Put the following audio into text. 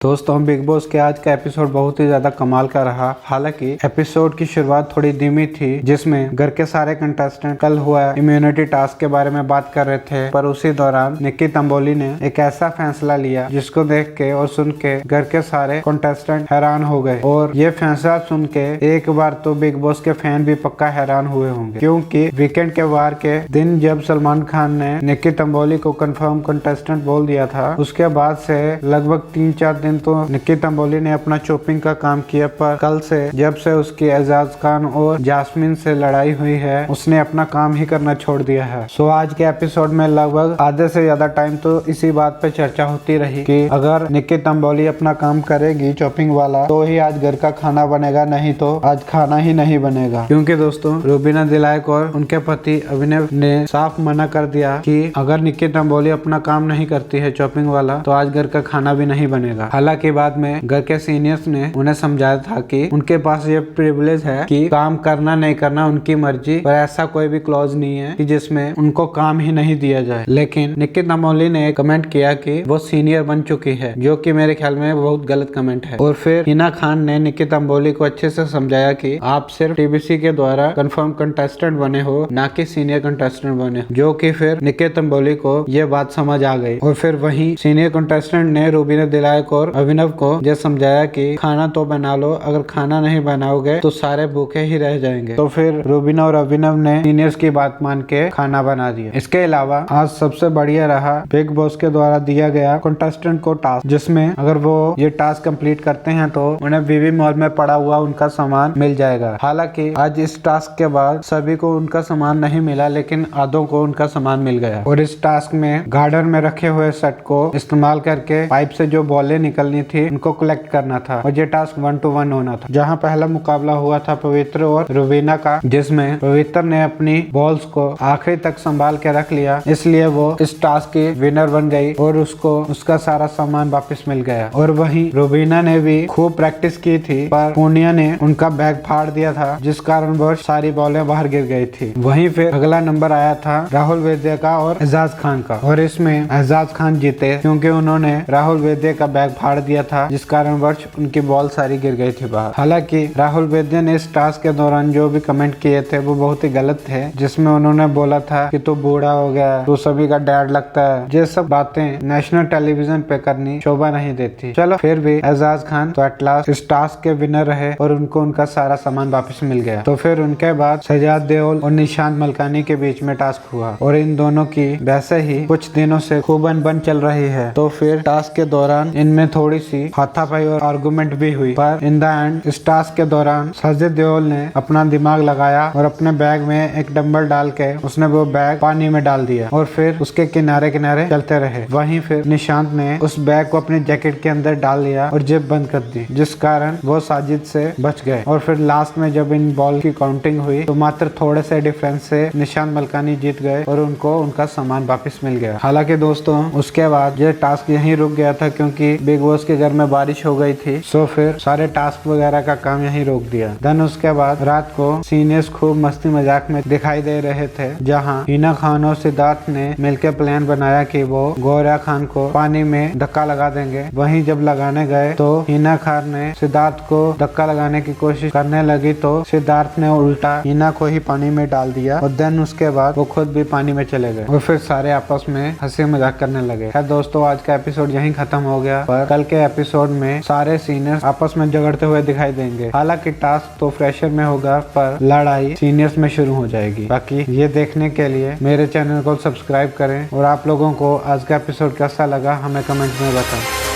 दोस्तों big boss के आज का एपिसोड बहुत ही ज्यादा कमाल का रहा। हालांकि एपिसोड की शुरुआत थोड़ी धीमी थी, जिसमें घर के सारे कंटेस्टेंट कल हुआ इम्यूनिटी टास्क के बारे में बात कर रहे थे, पर उसी दौरान निक्की तंबोली ने एक ऐसा फैसला लिया जिसको देख के और सुन के घर के सारे कंटेस्टेंट हैरान हो गए। और ये फैसला सुन के एक बार तो बिग बॉस के फैन भी पक्का हैरान हुए होंगे, क्योंकि वीकेंड के वार के दिन जब सलमान खान ने निक्की तंबोली को कंफर्म कंटेस्टेंट बोल दिया था, उसके बाद से लगभग 3-4 दिन तो निक्की तंबोली ने अपना चॉपिंग का काम किया, पर कल से जब से उसकी एजाज खान और जास्मिन से लड़ाई हुई है, उसने अपना काम ही करना छोड़ दिया है। सो आज के एपिसोड में लगभग आधे से ज्यादा टाइम तो इसी बात पे चर्चा होती रही कि अगर निक्की तंबोली अपना काम करेगी चॉपिंग वाला तो ही आज घर का खाना बनेगा, नहीं तो आज खाना ही नहीं बनेगा। क्योंकि दोस्तों रूबीना दिलायक और उनके पति अभिनव ने साफ मना कर दिया कि अगर निक्की तंबोली अपना काम नहीं करती है चॉपिंग वाला तो आज घर का खाना भी नहीं बनेगा। हालांकि बाद में घर के सीनियर्स ने उन्हें समझाया था कि उनके पास ये प्रिविलेज है कि काम करना नहीं करना उनकी मर्जी, पर ऐसा कोई भी क्लॉज नहीं है कि जिसमें उनको काम ही नहीं दिया जाए। लेकिन निक्की तंबोली ने कमेंट किया कि वो सीनियर बन चुकी है, जो कि मेरे ख्याल में बहुत गलत कमेंट है। और फिर हिना खान ने निक्की तंबोली को अच्छे से समझाया कि आप सिर्फ टीबीसी के द्वारा कंफर्म कंटेस्टेंट बने हो, ना कि सीनियर कंटेस्टेंट बने, जो कि फिर निक्की तंबोली को ये बात समझ आ गई। और फिर वही सीनियर कंटेस्टेंट ने रूबीना दिलायक और अभिनव को ये समझाया कि खाना तो बना लो, अगर खाना नहीं बनाओगे तो सारे भूखे ही रह जाएंगे। तो फिर रूबीना और अभिनव ने सीनियर्स की बात मान के खाना बना दिया। इसके अलावा आज सबसे बढ़िया रहा बिग बॉस के द्वारा दिया गया कंटेस्टेंट को टास्क, जिसमें अगर वो ये टास्क कंप्लीट करते हैं तो उन्हें वीवी मॉल में पड़ा हुआ उनका सामान मिल जाएगा। हालांकि आज इस टास्क के बाद सभी को उनका सामान नहीं मिला, लेकिन आधों को उनका सामान मिल गया। और इस टास्क में गार्डन में रखे हुए सेट को इस्तेमाल करके पाइप से जो बॉलें निकलनी थी उनको कलेक्ट करना था, और ये टास्क 1-to-1 होना था। जहां पहला मुकाबला हुआ था पवित्र और रूबीना का, जिसमें पवित्र ने अपनी बॉल्स को आखिरी तक संभाल के रख लिया, इसलिए वो इस टास्क की विनर बन गई और उसको उसका सारा सामान वापस मिल गया। और वहीं रूबीना ने भी खूब प्रैक्टिस की थी, पर पूनिया ने उनका बैग फाड़ दिया था, जिस कारण वो सारी बॉलें बाहर गिर गई थी। वहीं फिर अगला नंबर आया था राहुल वैद्य का और एजाज खान का, और इसमें एजाज खान जीते क्योंकि उन्होंने राहुल वैद्य का बैग फाड़ दिया था, जिस कारणवश उनकी बॉल सारी गिर गई थी बाहर। हालांकि राहुल वैद्य ने इस टास्क के दौरान जो भी कमेंट किए थे वो बहुत ही गलत थे, जिसमें उन्होंने बोला था कि तू बूढ़ा हो गया, तू सभी का डैड लगता है। ये सब बातें नेशनल टेलीविजन पे करनी शोभा नहीं देती। चलो फिर भी एजाज खान तो एट लास्ट इस टास्क के विनर रहे और उनको उनका सारा सामान वापस मिल गया। तो फिर उनके बाद सजाद देओल और निशांत मलकानी के बीच में टास्क हुआ, और इन दोनों की वैसे ही कुछ दिनों से खूब अनबन चल रही है। तो फिर टास्क के दौरान इनमें थोड़ी सी हाथापाई और आर्गुमेंट भी हुई, पर इन द एंड इस टास्क के दौरान सजाद देओल ने अपना दिमाग लगाया और अपने बैग में एक डंबल डाल के उसने वो बैग पानी में डाल दिया और फिर उसके किनारे किनारे चलते रहे। वहीं फिर निशांत ने उस बैग को अपनी जैकेट के अंदर डाल लिया और जेब बंद कर दी, जिस कारण वो साजिद से बच गए। और फिर लास्ट में जब इन बॉल की काउंटिंग हुई तो मात्र थोड़े से डिफरेंस से निशांत मलकानी जीत गए और उनको उनका सामान वापस मिल गया। हालांकि दोस्तों उसके बाद ये टास्क यहीं रुक गया था, क्योंकि बिग बॉस के घर में बारिश हो गई थी। सो फिर सारे टास्क वगैरह का काम यहीं रोक दिया। देन उसके बाद रात को सीनियर्स खूब मस्ती मजाक में दिखाई दे रहे थे, जहां हिना खान और सिद्धार्थ ने मिलकर प्लान बनाया कि वो गौरा खान को पानी में धक्का लगा देंगे। वहीं जब लगाने गए तो हिना खान ने सिद्धार्थ को धक्का लगाने की कोशिश करने लगी, तो सिद्धार्थ ने उल्टा हिना को ही पानी में डाल दिया, और देन उसके बाद वो खुद भी पानी में चले गए और फिर सारे आपस में हंसी मजाक करने लगे। खैर दोस्तों आज का एपिसोड यहीं खत्म हो गया, पर कल के एपिसोड में सारे सीनियर्स आपस में झगड़ते हुए दिखाई देंगे। हालांकि टास्क तो फ्रेशर में होगा, पर लड़ाई सीनियर्स में शुरू हो जाएगी। बाकी ये देखने के लिए मेरे चैनल को सब्सक्राइब करें, और आप लोगों को आज का एपिसोड कैसा लगा हमें कमेंट में बताएं।